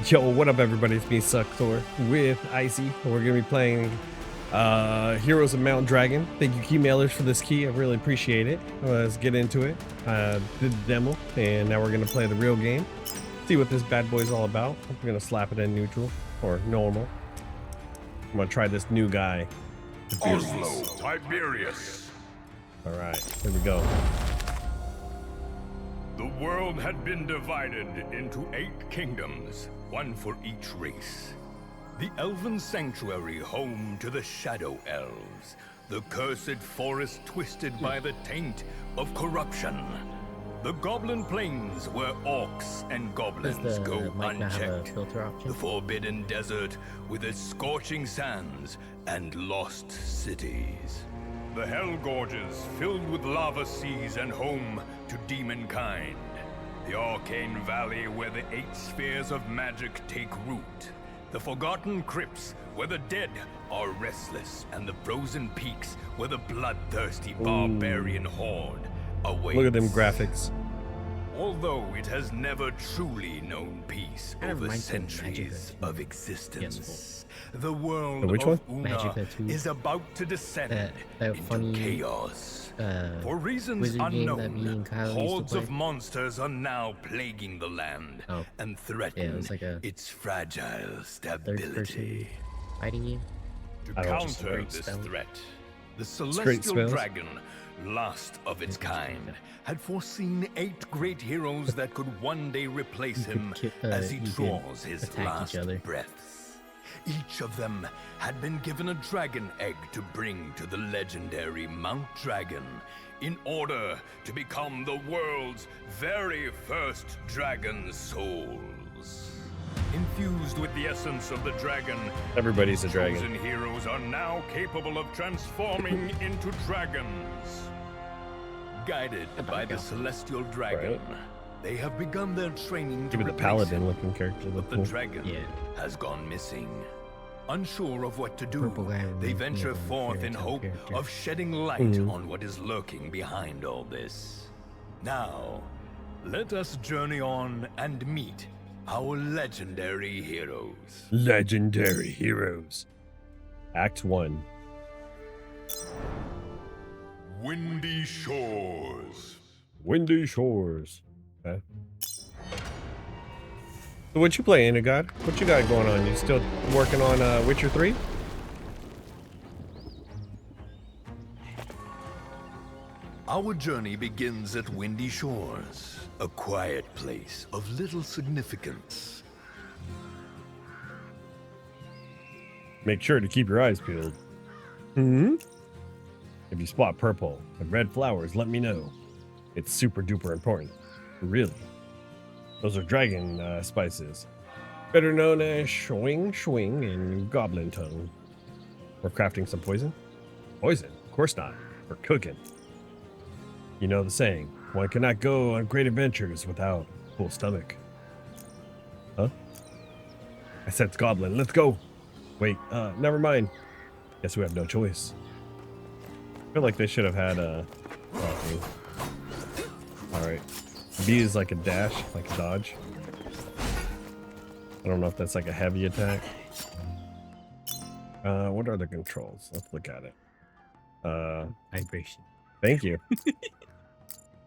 Yo, what up everybody? It's me, Suckthor, with Icy. We're gonna be playing Heroes of Mount Dragon. Thank you, key mailers, for this key. I really appreciate it. Let's get into it. Did the demo, and now we're gonna play the real game. See what this bad boy's all about. We're gonna slap it in neutral or normal. I'm gonna try this new guy. Oslo, Tiberius. All right, here we go. The world had been divided into 8 kingdoms, one for each race. The Elven Sanctuary, home to the Shadow Elves. The cursed forest twisted by the taint of corruption. The Goblin Plains, where orcs and goblins go unchecked. The Forbidden Desert, with its scorching sands and lost cities. The Hell Gorges, filled with lava seas and home to demonkind. The Arcane Valley, where the 8 spheres of magic take root. The Forgotten Crypts, where the dead are restless. And the Frozen Peaks, where the bloodthirsty barbarian horde awaits. Look at them graphics. Although it has never truly known peace over centuries of existence, the world of Una is about to descend into chaos. For reasons unknown, hordes of monsters are now plaguing the land and threaten its fragile stability. Fighting you. To counter this threat, the Celestial Dragon, last of its kind, had foreseen 8 great heroes that could one day replace him as he draws his last breaths. Each of them had been given a dragon egg to bring to the legendary Mount Dragon in order to become the world's very first dragon souls. Infused with the essence of the dragon, everybody's a dragon. Chosen heroes are now capable of transforming into dragons. Guided by the Celestial Dragon, they have begun their training to give it the paladin looking character. But the dragon has gone missing. Unsure of what to do, they venture forth in hope of shedding light on what is lurking behind all this. Now, let us journey on and meet our legendary heroes. Legendary heroes. Act 1. Windy Shores. Windy Shores. Okay. So what you playing, God? What you got going on? You still working on Witcher 3? Our journey begins at Windy Shores, a quiet place of little significance. Make sure to keep your eyes peeled. If you spot purple and red flowers, let me know. It's super duper important. Really. Those are dragon spices. Better known as swing in goblin tongue. We're crafting some poison? Poison? Of course not. We're cooking. You know the saying, one cannot go on great adventures without a full stomach. Huh? I said it's goblin. Let's go. Wait, never mind. Guess we have no choice. I feel like they should have had a... Alright. B is like a dash, like a dodge. I don't know if that's like a heavy attack. What are the controls? Let's look at it. Vibration. Thank you.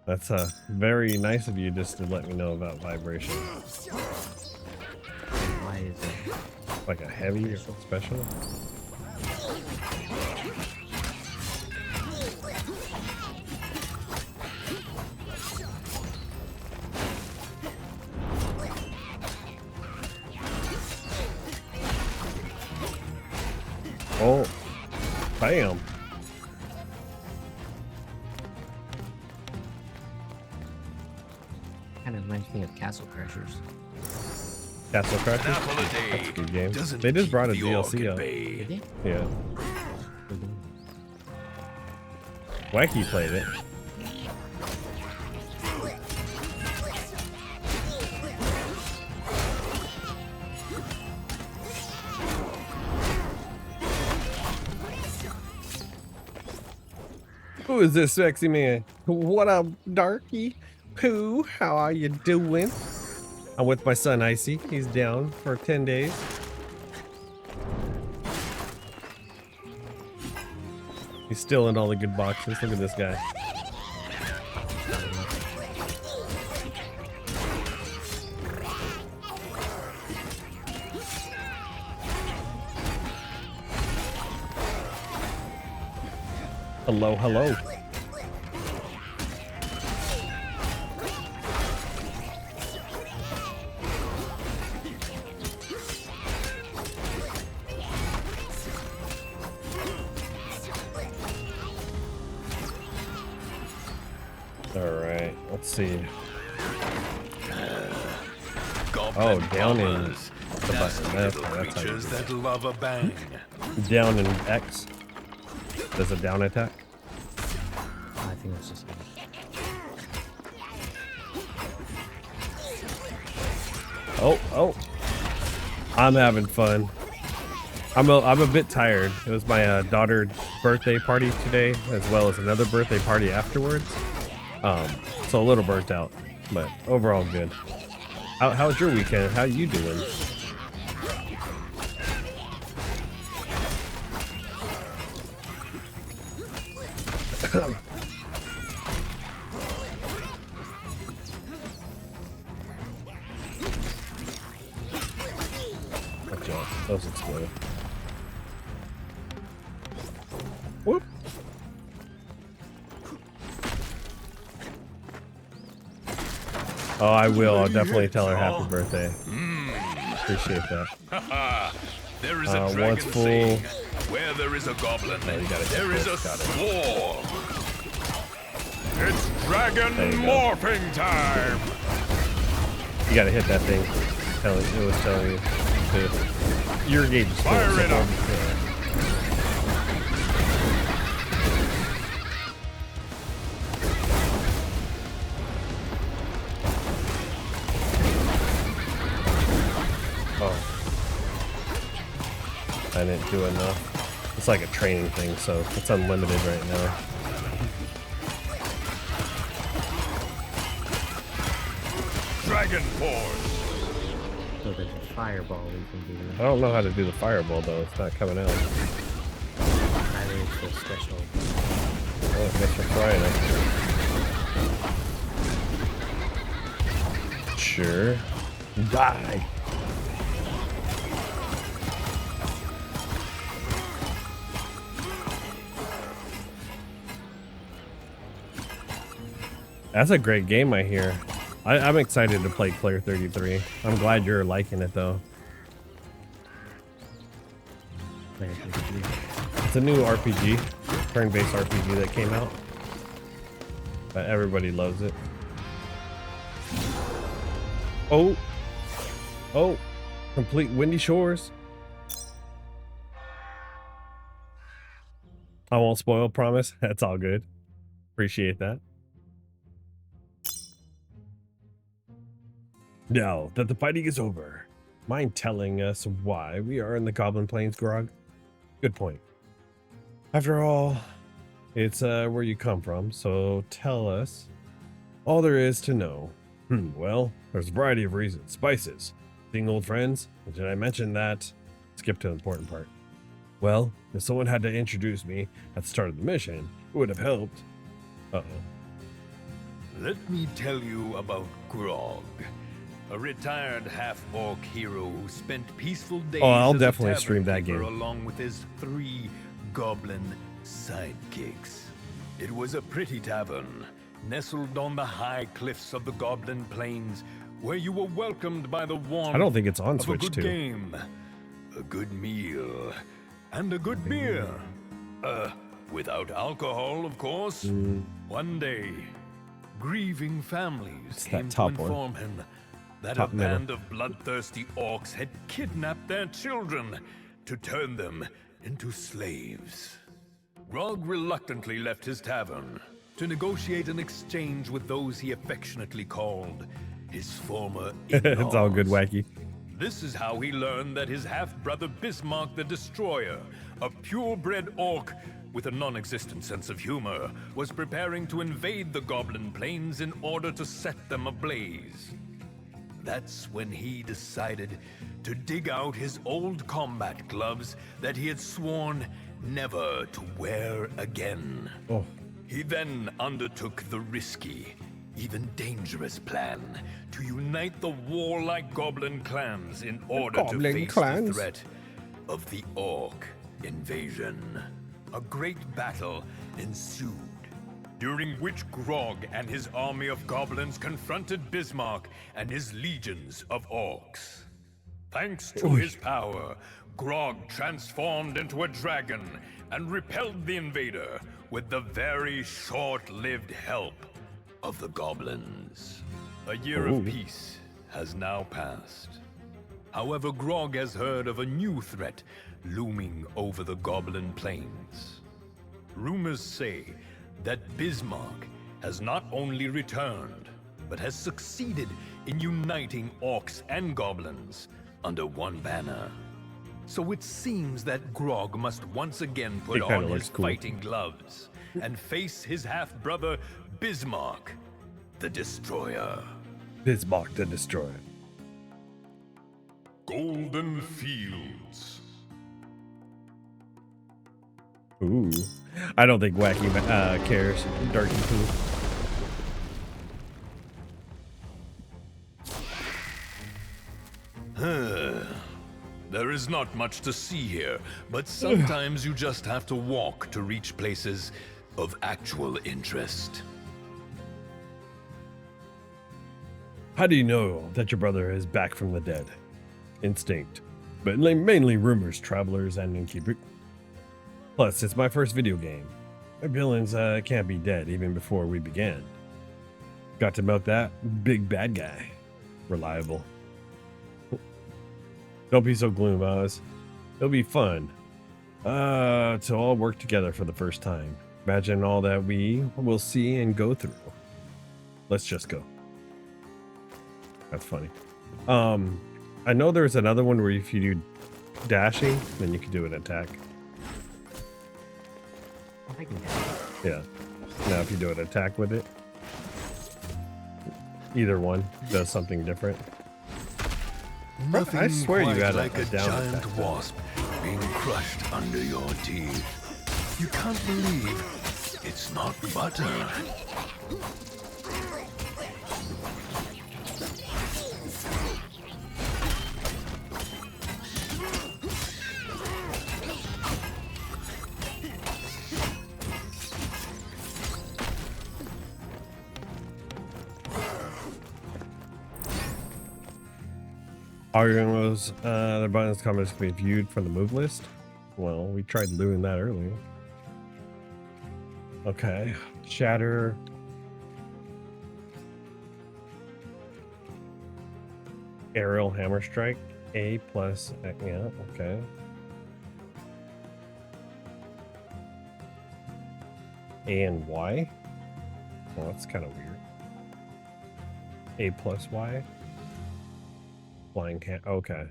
That's very nice of you just to let me know about vibration. Why is it like a heavy special? Oh, bam. Kind of reminds me of Castle Crashers. Castle Crashers? That's a good game. They just brought a DLC out. Did they? Yeah. Wacky played it. Who is this sexy man? What up, darky? Who? How are you doing? I'm with my son Icy. He's down for 10 days. He's still in all the good boxes. Look at this guy. Hello, hello. Alright, let's see. Oh, down in the button. That's creatures that love a bang. Down in X. Does a down attack? I think it's just. Oh. I'm having fun. I'm a bit tired. It was my daughter's birthday party today, as well as another birthday party afterwards. So a little burnt out, but overall good. How's your weekend? How you doing? Watch out, those explode. Whoop. Oh, I will. I'll definitely tell her happy birthday. Appreciate that. There is a dragon once full. saying, where there is a goblin, you gotta there get is a this, got it. swarm. It's dragon There you go. morphing time. You gotta hit that thing. It was telling you to. Your gauge is full. Fire so it up. Oh. I didn't do enough. It's like a training thing, so it's unlimited right now. Dragon force. So there's a fireball we can do. I don't know how to do the fireball though. It's not coming out. Either it's the special. Oh, I guess we're trying it. Sure. Die. That's a great game, I hear. I'm excited to play Player 33. I'm glad you're liking it though. It's a new RPG, turn-based RPG that came out. But everybody loves it. Oh, complete Windy Shores. I won't spoil, promise. That's all good. Appreciate that. Now that the fighting is over, mind telling us why we are in the Goblin Plains, Grog? Good point. After all, it's where you come from, so tell us all there is to know. Well, there's a variety of reasons. Spices, seeing old friends. Did I mention that? Skip to the important part. Well, if someone had to introduce me at the start of the mission, it would have helped. Uh-oh. Let me tell you about Grog, a retired half-orc hero who spent peaceful days I'll as definitely a stream that tavern keeper game. along with his 3 goblin sidekicks. It was a pretty tavern, nestled on the high cliffs of the Goblin Plains, where you were welcomed by the warmth I don't think it's on of a Switch good too. game, a good meal, and a good beer. Without alcohol, of course. One day, grieving families that came to top one. inform him that Top a middle. band of bloodthirsty orcs had kidnapped their children to turn them into slaves. Grog reluctantly left his tavern to negotiate an exchange with those he affectionately called his former It's all good, in-laws. wacky. This is how he learned that his half-brother Bismarck the Destroyer, a purebred orc with a non-existent sense of humor, was preparing to invade the Goblin Plains in order to set them ablaze. that's when he decided to dig out his old combat gloves that he had sworn never to wear again. Oh, He then undertook the risky, even dangerous plan to unite the warlike goblin clans in order to goblin face clans? the threat of the orc invasion. A great battle ensued, during which Grog and his army of goblins confronted Bismarck and his legions of orcs. Thanks to his power, Grog transformed into a dragon and repelled the invader with the very short-lived help of the goblins. A year of peace has now passed. However, Grog has heard of a new threat looming over the goblin plains. Rumors say that Bismarck has not only returned, but has succeeded in uniting orcs and goblins under one banner. So it seems that Grog must once again put It kinda on his looks cool. fighting gloves and face his half-brother Bismarck, the Destroyer. Bismarck the Destroyer. Golden Fields. Ooh. I don't think Wacky cares. Darky Poo. There is not much to see here, but sometimes you just have to walk to reach places of actual interest. How do you know that your brother is back from the dead? Instinct. But mainly rumors, travelers, and innkeeper. Plus, it's my first video game. My villains can't be dead even before we began. Got to milk that big bad guy. Reliable. Don't be so gloom, Oz. It'll be fun. To all work together for the first time. Imagine all that we will see and go through. Let's just go. That's funny. I know there's another one where if you do dashing, then you can do an attack. I can Yeah. Now if you do an attack with it, either one does something different. Nothing I swear you quite got like a a down giant attack. wasp being crushed under your teeth. You can't believe it's not butter. Are those the buttons comments can be viewed from the move list? Well, we tried doing that earlier. Okay. Shatter. Aerial hammer strike. A plus. Yeah, okay. A and Y? Well, that's kind of weird. A plus Y. Flying can. Okay.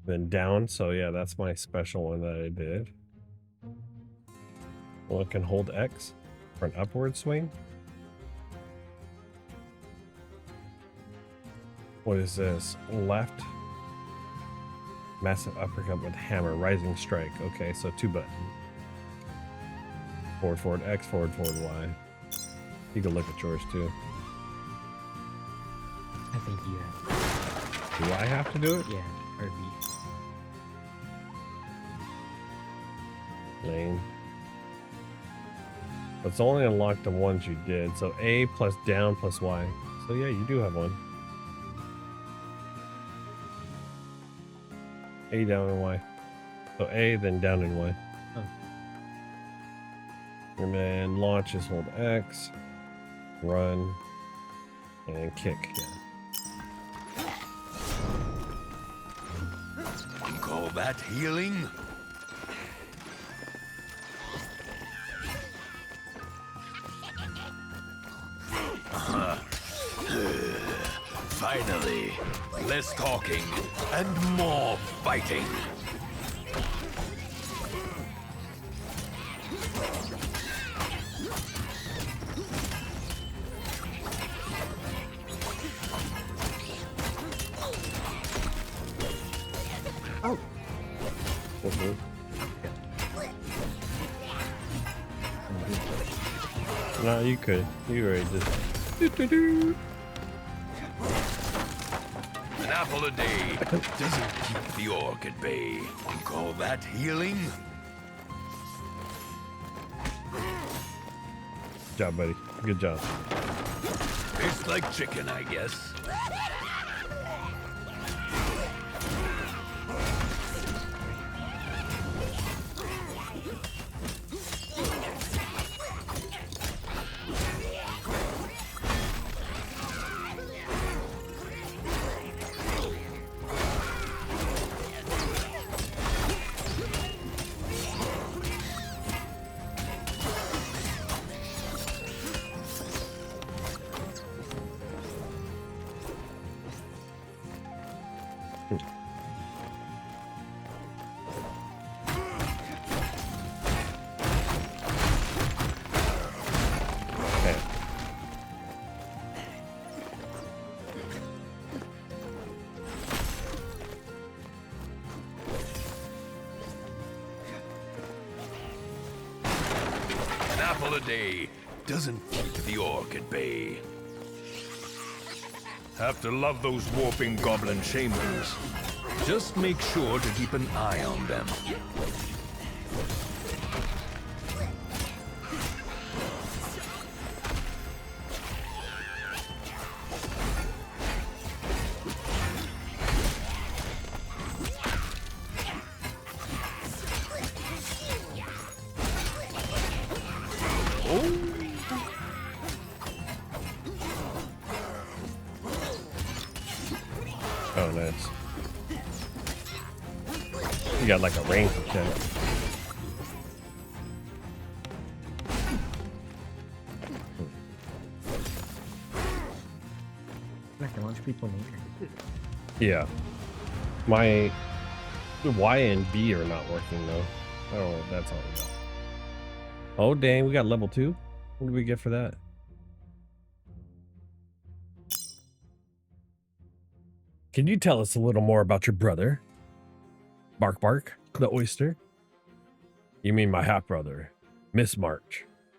Then down. So yeah, that's my special one that I did. Well, it can hold X for an upward swing. What is this? Left. Massive uppercut with hammer. Rising strike. Okay, so 2 buttons. Forward, forward, X, forward, forward, Y. You can look at yours too. I think you have. Do I have to do it? Yeah, or B. Lane. It's only unlocked the ones you did. So A plus down plus Y. So yeah, you do have one. A down and Y. So A, then down and Y. Oh. And then launch is hold X, run, and kick. Yeah. You call that healing? Finally, less talking and more fighting. Oh, Mhm. No, you could. You already just. Doo-doo-doo. An apple a day doesn't keep the orc at bay. You call that healing? Good job, buddy. Good job. Tastes like chicken, I guess. Okay. An apple a day doesn't keep the orc at bay. Have to love those warping goblin chambers. Just make sure to keep an eye on them. Oh, nice. You got like a range attack. I can launch people in the air. Yeah. My Y and B are not working though. I don't know what that's all about. Oh dang, we got level 2? What did we get for that? Can you tell us a little more about your brother? Bark Bark, the oyster? You mean my half-brother,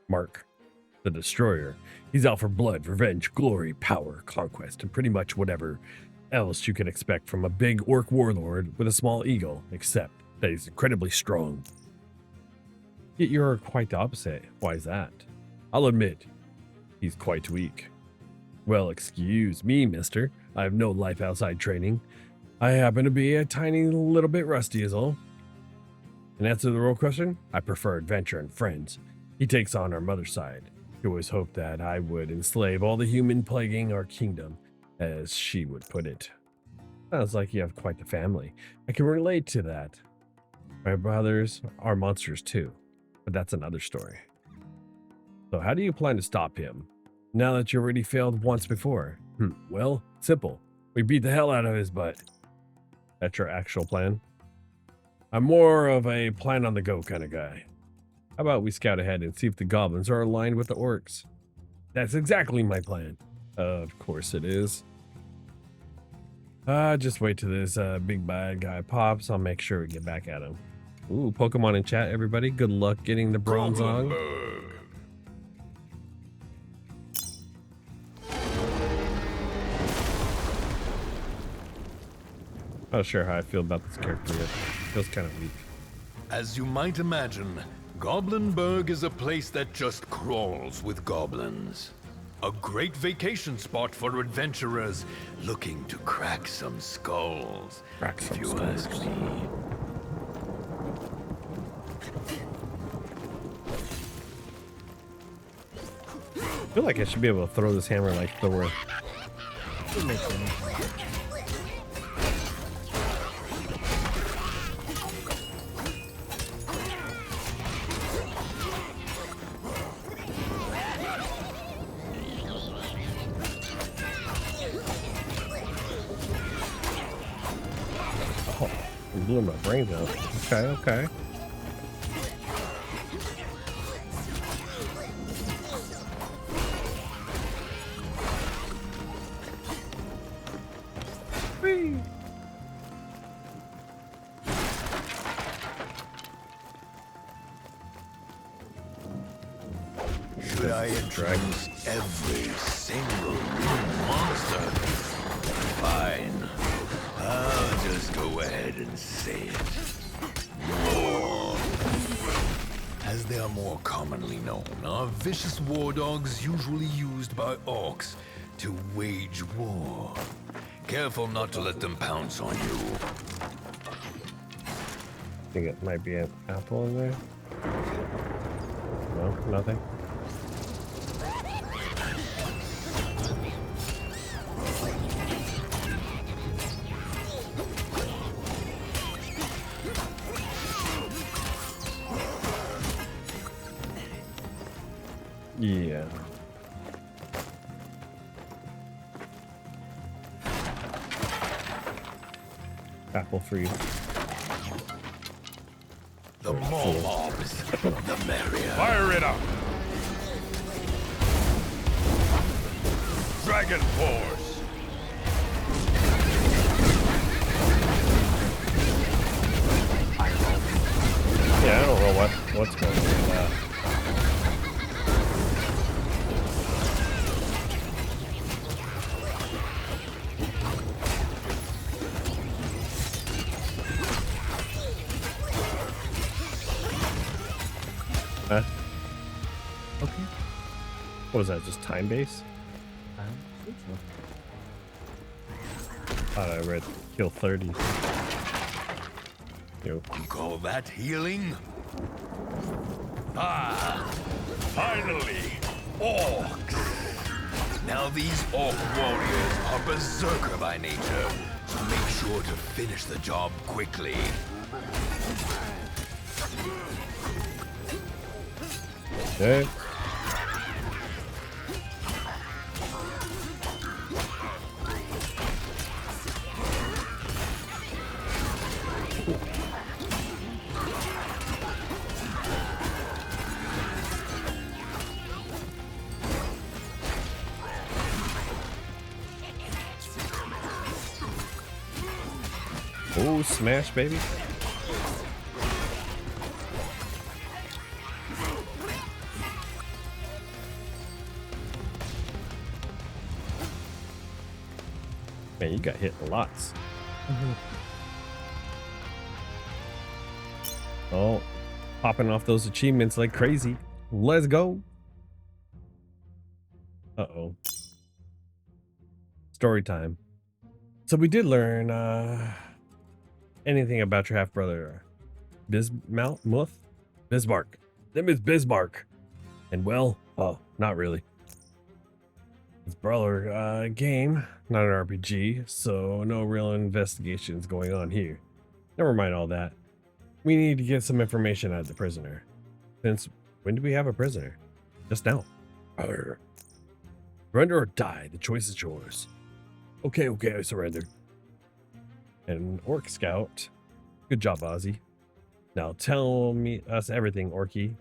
Mark, the Destroyer. He's out for blood, revenge, glory, power, conquest, and pretty much whatever else you can expect from a big orc warlord with a small ego, except that he's incredibly strong. Yet you're quite the opposite. Why is that? I'll admit, he's quite weak. Well, excuse me, mister. I have no life outside training. I happen to be a tiny little bit rusty is all. In answer to the real question, I prefer adventure and friends. He takes on our mother's side. He always hoped that I would enslave all the human plaguing our kingdom, as she would put it. Sounds like you have quite the family. I can relate to that. My brothers are monsters too, but that's another story. So how do you plan to stop him, now that you already failed once before? Well, simple. We beat the hell out of his butt. That's your actual plan? I'm more of a plan on the go kind of guy. How about we scout ahead and see if the goblins are aligned with the orcs? That's exactly my plan. Of course it is. Just wait till this big bad guy pops. I'll make sure we get back at him. Ooh, Pokemon in chat, everybody. Good luck getting the bronze on. Not sure how I feel about this character yet. Feels kind of weak. As you might imagine, Goblinburg is a place that just crawls with goblins. A great vacation spot for adventurers looking to crack some skulls, if you ask me. I feel like I should be able to throw this hammer like Thor. It makes sense. Oh, I'm blowing my brains out. Okay. Whee! I introduce every single new monster? Fine. I'll just go ahead and say it. War. As they are more commonly known, are vicious war dogs usually used by orcs to wage war. Careful not to let them pounce on you. I think it might be an apple in there. No, nothing. Yeah. Apple for you. The more mobs, the merrier. Fire it up! Dragon Force! Yeah, I don't know what's going on with that. Huh? Okay. What was that? Just time base? I think so. Thought I read kill 30. Yo. You call that healing? Ah, finally, orcs. Now these orc warriors are berserker by nature, so make sure to finish the job quickly. Okay. Oh, smash, baby. Man, you got hit lots. Oh, popping off those achievements like crazy. Let's go. Uh-oh. Story time. So we did learn anything about your half-brother Bismarck? Them is Bismarck. And well, oh, not really. It's brawler game, not an RPG, so no real investigations going on here. Never mind all that. We need to get some information out of the prisoner. Since when do we have a prisoner? Just now. Arr. Surrender or die, the choice is yours. Okay, I surrender. And Orc Scout. Good job, Ozzy. Now tell us everything, Orky.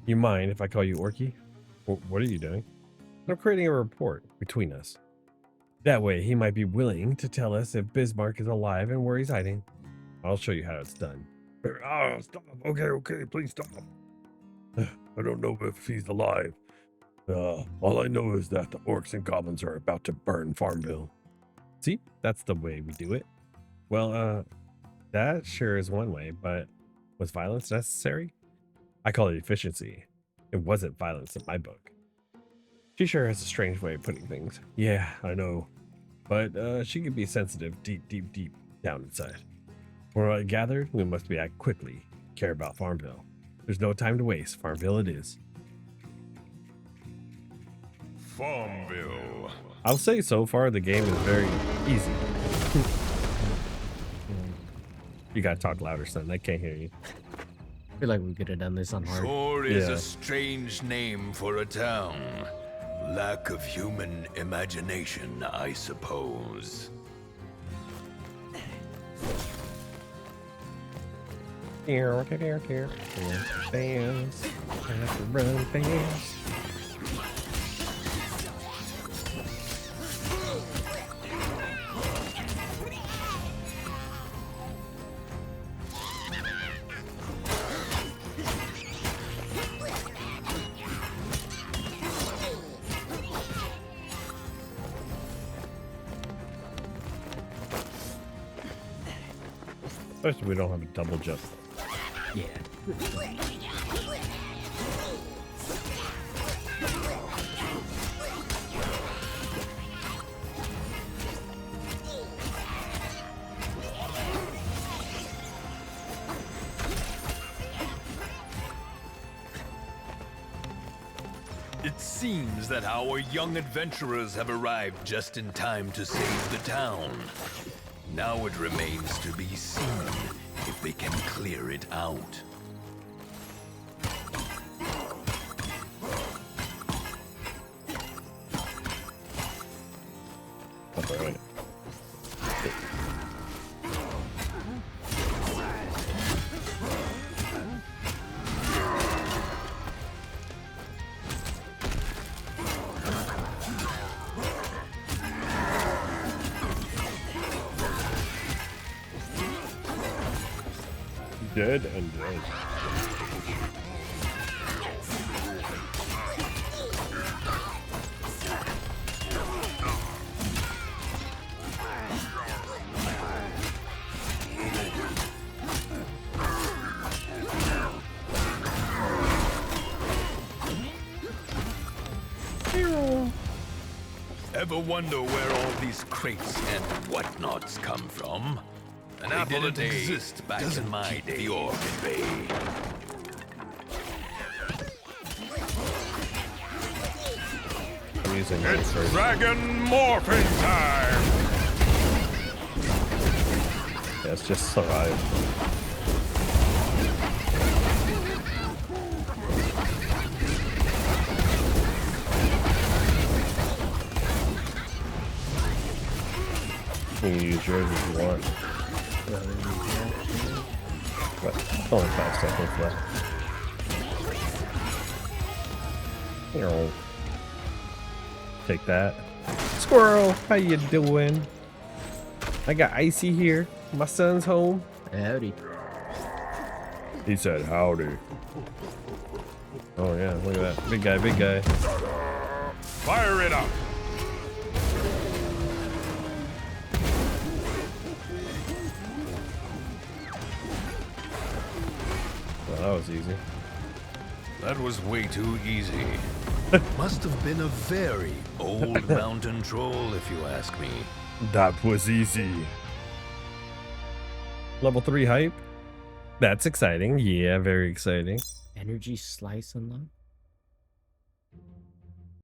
You mind if I call you Orky? What are you doing? I'm creating a report between us. That way, he might be willing to tell us if Bismarck is alive and where he's hiding. I'll show you how it's done. Oh, stop. Okay, please stop. I don't know if he's alive. All I know is that the orcs and goblins are about to burn Farmville. See, that's the way we do it. Well, that sure is one way, but was violence necessary? I call it efficiency. It wasn't violence in my book. She sure has a strange way of putting things. Yeah, I know. But she can be sensitive deep down inside. From what I gathered, we must act quickly. Care about Farmville. There's no time to waste. Farmville it is. Farmville. I'll say so far the game is very easy. You gotta talk louder, son. I can't hear you. I feel like we could have done this on hard. Sure is Yeah. a strange name for a town. Lack of human imagination, I suppose. Fans. I have to run fast. Especially we don't have a double jump. Yeah. It seems that our young adventurers have arrived just in time to save the town. Now it remains to be seen if they can clear it out. All right. Dead and dead. Ever wonder where all these crates and whatnots come from? An apple didn't exist back in my day. The Orchid Bay. I'm using It's my dragon morphing time! Yeah, it's just survive. You can use yours if you want. But it's only 5 seconds left. Here, take that. Squirrel, how you doing? I got Icy here. My son's home. Howdy. He said howdy. Oh yeah, look at that. Big guy, big guy. Fire it up! Well, that was easy. That was way too easy. Must have been a very old mountain troll, if you ask me. That was easy. Level 3 hype. That's exciting. Yeah, very exciting. Energy slice unlocked.